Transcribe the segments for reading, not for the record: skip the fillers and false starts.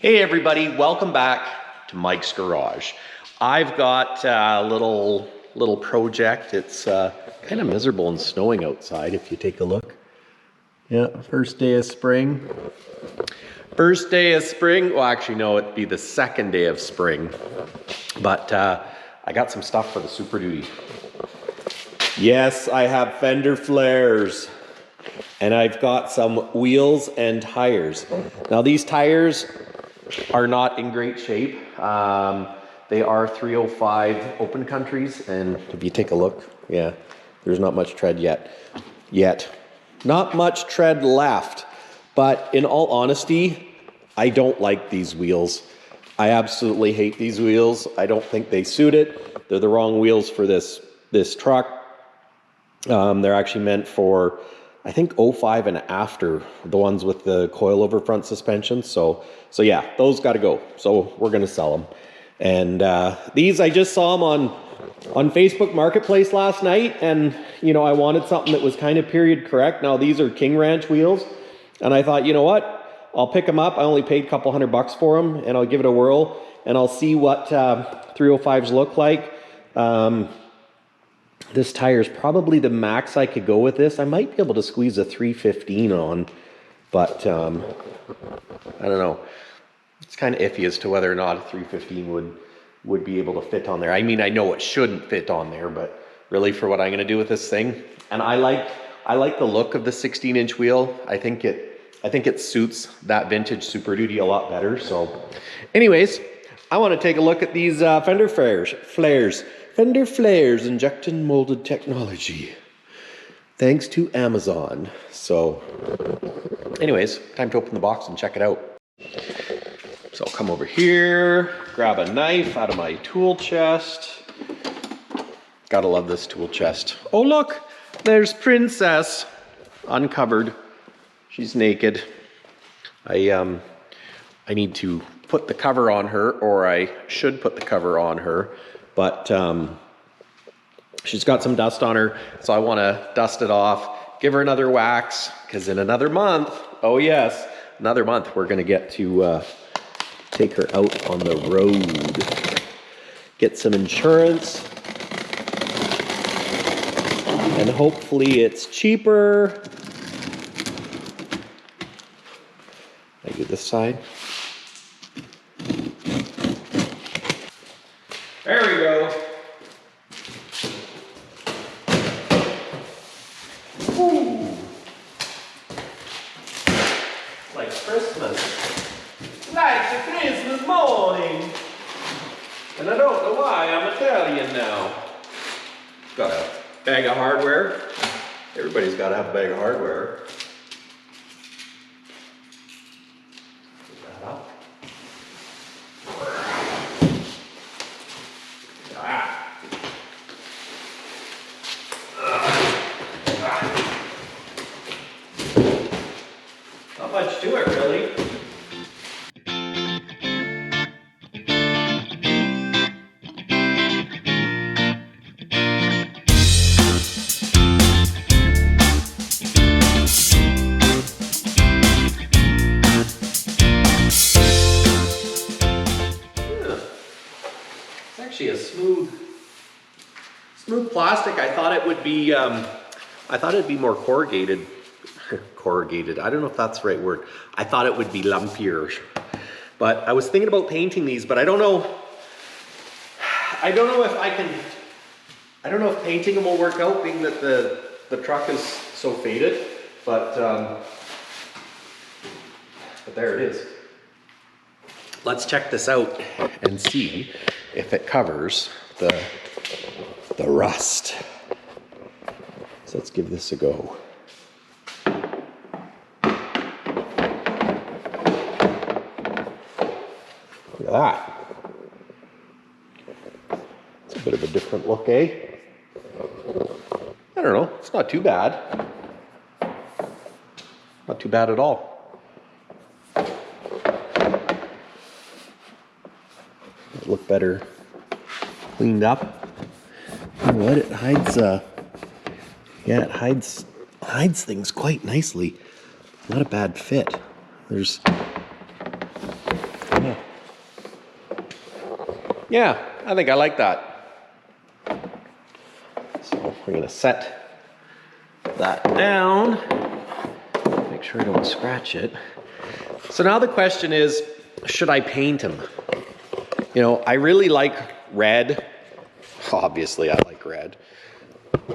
Hey everybody, welcome back to Mike's Garage. I've got a little project. It's kind of miserable and snowing outside if you take a look. Yeah, first day of spring. First day of spring, well actually no, it'd be the second day of spring. But I got some stuff for the Super Duty. Yes, I have fender flares. And I've got some wheels and tires. Now these tires are not in great shape. They are 305 open countries, and if you take a look, yeah, there's not much tread yet. Not much tread left, but in all honesty, I don't like these wheels. I absolutely hate these wheels. I don't think they suit it. They're the wrong wheels for this truck. They're actually meant for, I think, 05 and after, the ones with the coilover front suspension. So yeah, those got to go. So we're going to sell them. And these, I just saw them on Facebook Marketplace last night. And, you know, I wanted something that was kind of period correct. Now, these are King Ranch wheels. And I thought, you know what? I'll pick them up. I only paid a couple $100 for them. And I'll give it a whirl. And I'll see what 305s look like. This tire is probably the max I could go with this. I might be able to squeeze a 315 on, but I don't know. It's kind of iffy as to whether or not a 315 would be able to fit on there. I mean, I know it shouldn't fit on there, but really for what I'm going to do with this thing, and I like the look of the 16-inch wheel. I think it suits that vintage Super Duty a lot better. So, anyways, I want to take a look at these fender flares. Fender flares injection molded technology. Thanks to Amazon. So, anyways, time to open the box and check it out. So I'll come over here, grab a knife out of my tool chest. Gotta love this tool chest. Oh look, there's Princess, uncovered. She's naked. I need to put the cover on her, or I should put the cover on her. But she's got some dust on her, so I want to dust it off, give her another wax, because in another month, oh yes, another month, we're going to get to take her out on the road, get some insurance, and hopefully it's cheaper. I do this side. There we go. Ooh. Like Christmas. Like the Christmas morning. And I don't know why I'm Italian now. Got a bag of hardware. Everybody's got to have a bag of hardware. Put that up. Not much to it, really. It's actually a smooth plastic. I thought it would be it'd be more corrugated. Corrugated. I don't know if that's the right word. I thought it would be lumpier. But I was thinking about painting these, but I don't know if painting them will work out, being that the truck is so faded. But there it is. Let's check this out and see if it covers the rust. So let's give this a go. Look at that. It's a bit of a different look, eh? I don't know. It's not too bad. Not too bad at all. It'll look better cleaned up. You know what? It hides. Yeah, it hides things quite nicely. Not a bad fit. There's Yeah, I think I like that. So we're gonna set that down. Make sure I don't scratch it. So now the question is, should I paint him? You know, I really like red. Obviously I like red.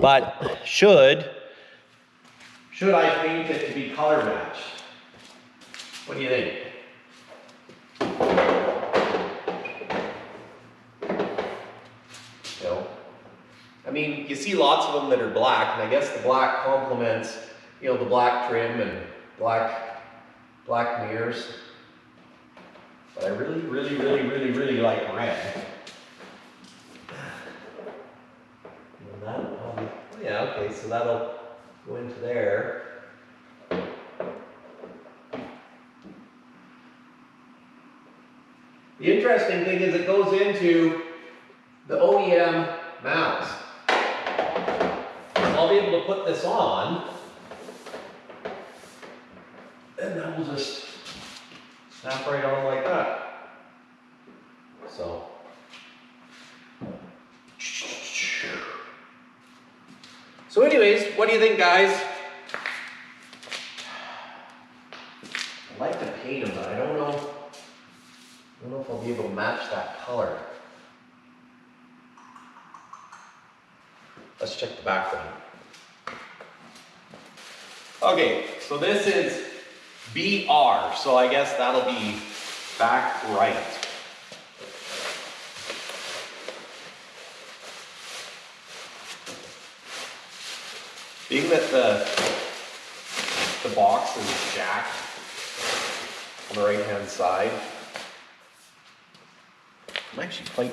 But should I paint it to be color matched? What do you think? You know, I mean, you see lots of them that are black, and I guess the black complements, you know, the black trim and black mirrors. But I really like red. And that, yeah, okay, so that'll go into there. The interesting thing is it goes into the OEM mounts. I'll be able to put this on, and that will just snap right on like that. So, anyways, what do you think, guys? I'd like to paint them, but I don't know if I'll be able to match that color. Let's check the background. Okay, so this is BR, so I guess that'll be back right. Being that the box is jacked on the right hand side, I'm actually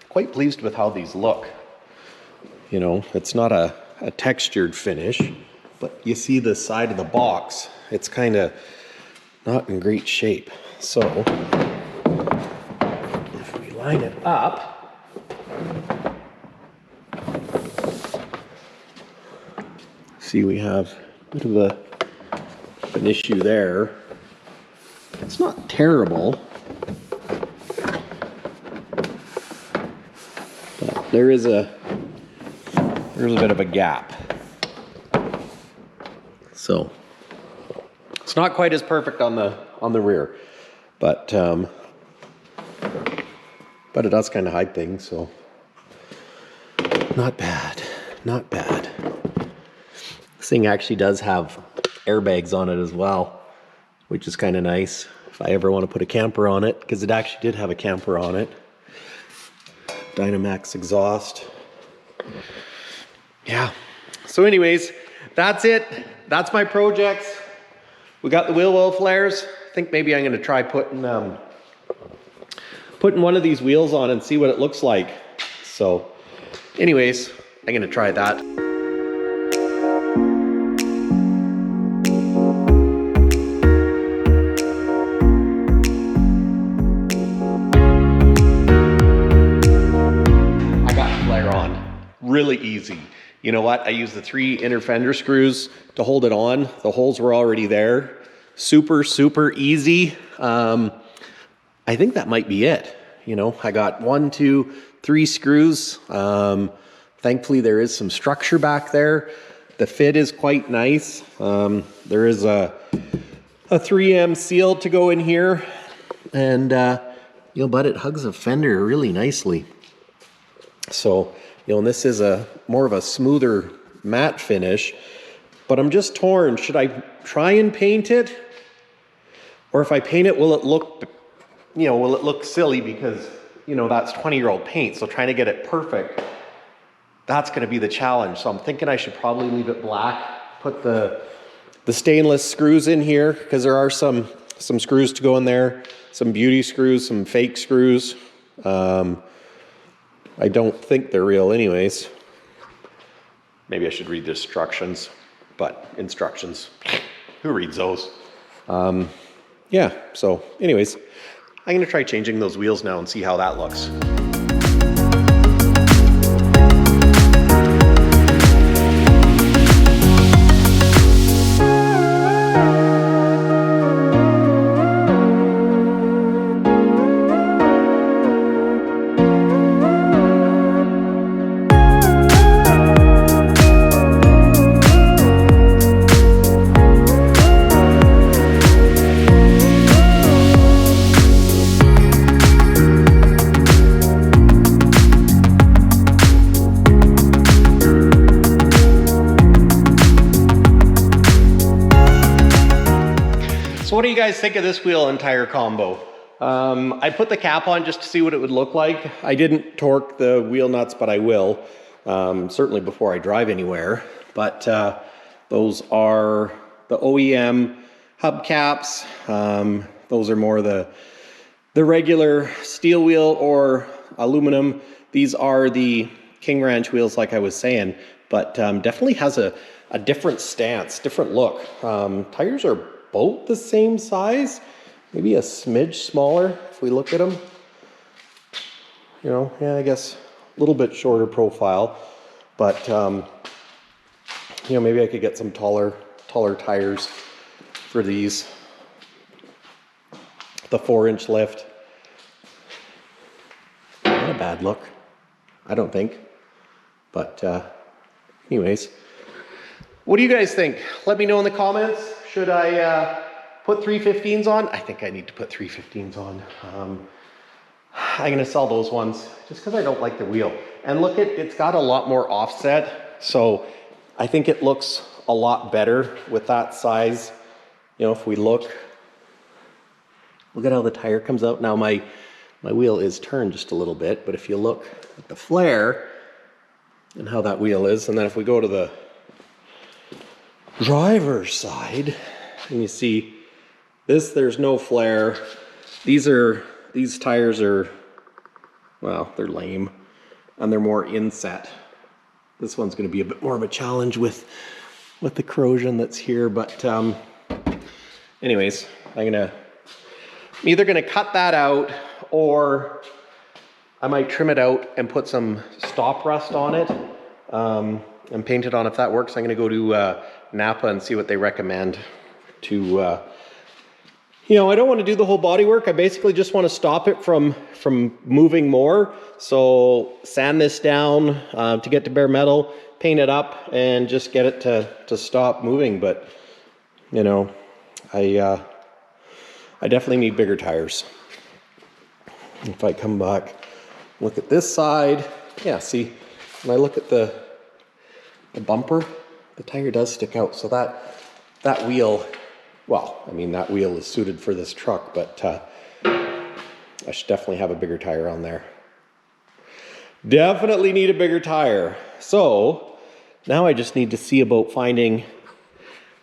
quite pleased with how these look. You know, it's not a textured finish, but you see the side of the box, it's kind of not in great shape. So if we line it up, see we have a bit of an issue there. It's not terrible, but there's a bit of a gap. So it's not quite as perfect on the rear, but it does kind of hide things, so not bad, not bad. This thing actually does have airbags on it as well, which is kind of nice if I ever want to put a camper on it, because it actually did have a camper on it. Dynamax exhaust. Yeah, so anyways, that's it. That's my projects. We got the wheel well flares. I think maybe I'm going to try putting one of these wheels on and see what it looks like. So anyways, I'm going to try that. I got the flare on really easy. You know what? I used the 3 inner fender screws to hold it on. The holes were already there. Super easy. I think that might be it. You know, I got 1, 2, 3 screws. Thankfully, there is some structure back there. The fit is quite nice. There is a 3M seal to go in here. And, you know, but it hugs the fender really nicely. So, you know, and this is more of a smoother matte finish, but I'm just torn. Should I try and paint it? Or if I paint it, will it look silly because, you know, that's 20-year-old paint. So trying to get it perfect, that's going to be the challenge. So I'm thinking I should probably leave it black, put the stainless screws in here, because there are some screws to go in there, some beauty screws, some fake screws. I don't think they're real anyways. Maybe I should read the instructions, but instructions, who reads those? Yeah, so anyways, I'm gonna try changing those wheels now and see how that looks. guys think of this wheel and tire combo? I put the cap on just to see what it would look like. I didn't torque the wheel nuts, but I will, certainly before I drive anywhere. But those are the OEM hubcaps. Those are more the regular steel wheel or aluminum. These are the King Ranch wheels, like I was saying, but definitely has a different stance, different look. Tires are both the same size, maybe a smidge smaller if we look at them. You know, yeah, I guess a little bit shorter profile, but you know, maybe I could get some taller tires for these. The 4-inch lift. Not a bad look, I don't think. But anyways, what do you guys think? Let me know in the comments. Should I put 315s on? I think I need to put 315s on. I'm gonna sell those ones just because I don't like the wheel. And look, it's got a lot more offset, so I think it looks a lot better with that size. You know, if we look at how the tire comes out. Now my wheel is turned just a little bit, but if you look at the flare and how that wheel is, and then if we go to the driver's side, and you see this, there's no flare. These tires are, well, they're lame, and they're more inset. This one's going to be a bit more of a challenge with the corrosion that's here, but anyways, I'm either gonna cut that out, or I might trim it out and put some stop rust on it and paint it on. If that works, I'm gonna go to Napa and see what they recommend to, you know, I don't want to do the whole body work. I basically just want to stop it from moving more. So sand this down to get to bare metal, paint it up, and just get it to stop moving. But, you know, I definitely need bigger tires. If I come back, look at this side, yeah, see, when I look at the bumper, the tire does stick out. So that wheel, well, I mean, that wheel is suited for this truck, but I should definitely have a bigger tire on there. Definitely need a bigger tire. So now I just need to see about finding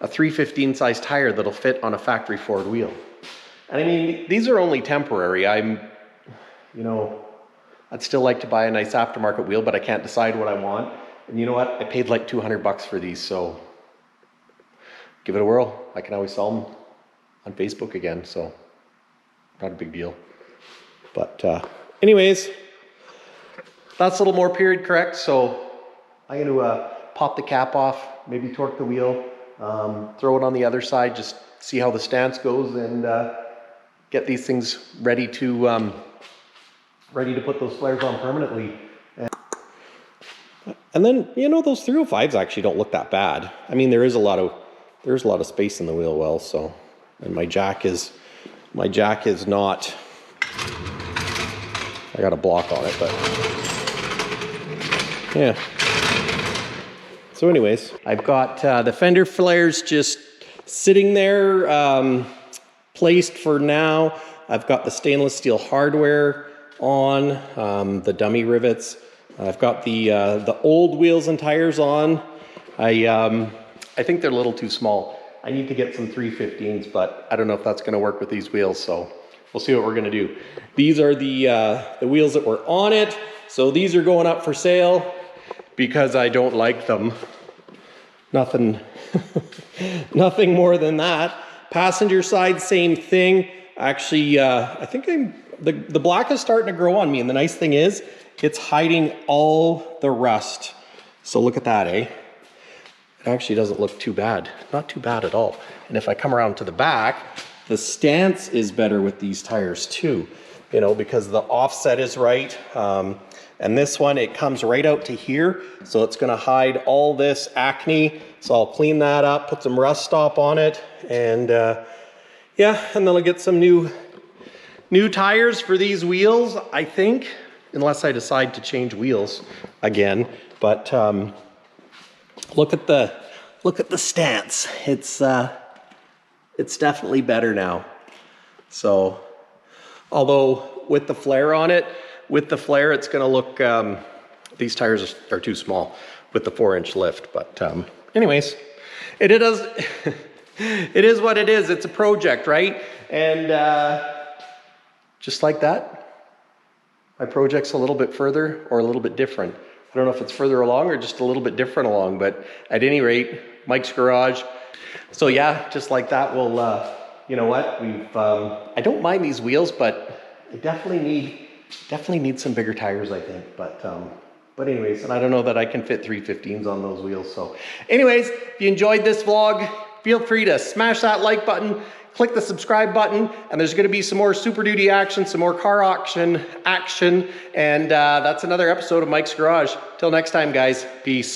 a 315 size tire that'll fit on a factory Ford wheel. And I mean, these are only temporary. You know, I'd still like to buy a nice aftermarket wheel, but I can't decide what I want. And you know what? I paid like 200 bucks for these, so give it a whirl. I can always sell them on Facebook again, so not a big deal. But anyways, that's a little more period correct. So I'm going to pop the cap off, maybe torque the wheel, throw it on the other side, just see how the stance goes, and get these things ready to put those flares on permanently. And then, you know, those 305s actually don't look that bad. I mean, there's a lot of space in the wheel well, so, and my jack is not, I got a block on it, but yeah. So anyways, I've got the fender flares just sitting there, placed for now. I've got the stainless steel hardware on, the dummy rivets. I've got the old wheels and tires on. I think they're a little too small. I need to get some 315s, but I don't know if that's gonna work with these wheels, so we'll see what we're gonna do. These are the wheels that were on it. So these are going up for sale because I don't like them. Nothing, nothing more than that. Passenger side, same thing. Actually, I think the black is starting to grow on me, and the nice thing is, it's hiding all the rust. So look at that, eh? It actually doesn't look too bad. Not too bad at all. And if I come around to the back, the stance is better with these tires too, you know, because the offset is right. And this one, it comes right out to here. So it's gonna hide all this acne. So I'll clean that up, put some rust stop on it, and yeah, and then I'll get some new tires for these wheels, I think, unless I decide to change wheels again. But look at the stance. It's It's definitely better now. So, although with the flare on it, it's gonna look, these tires are too small with the 4-inch lift. But anyways, it is, it is what it is. It's a project, right? And just like that, my project's a little bit further or a little bit different. I don't know if it's further along or just a little bit different along, but at any rate, Mike's Garage. So yeah, just like that, we'll, you know what, I don't mind these wheels, but I definitely need some bigger tires, I think. But anyways, and I don't know that I can fit 315s on those wheels. So anyways, if you enjoyed this vlog, feel free to smash that like button, click the subscribe button, and there's gonna be some more Super Duty action, some more car auction action, and that's another episode of Mike's Garage. Till next time, guys, peace.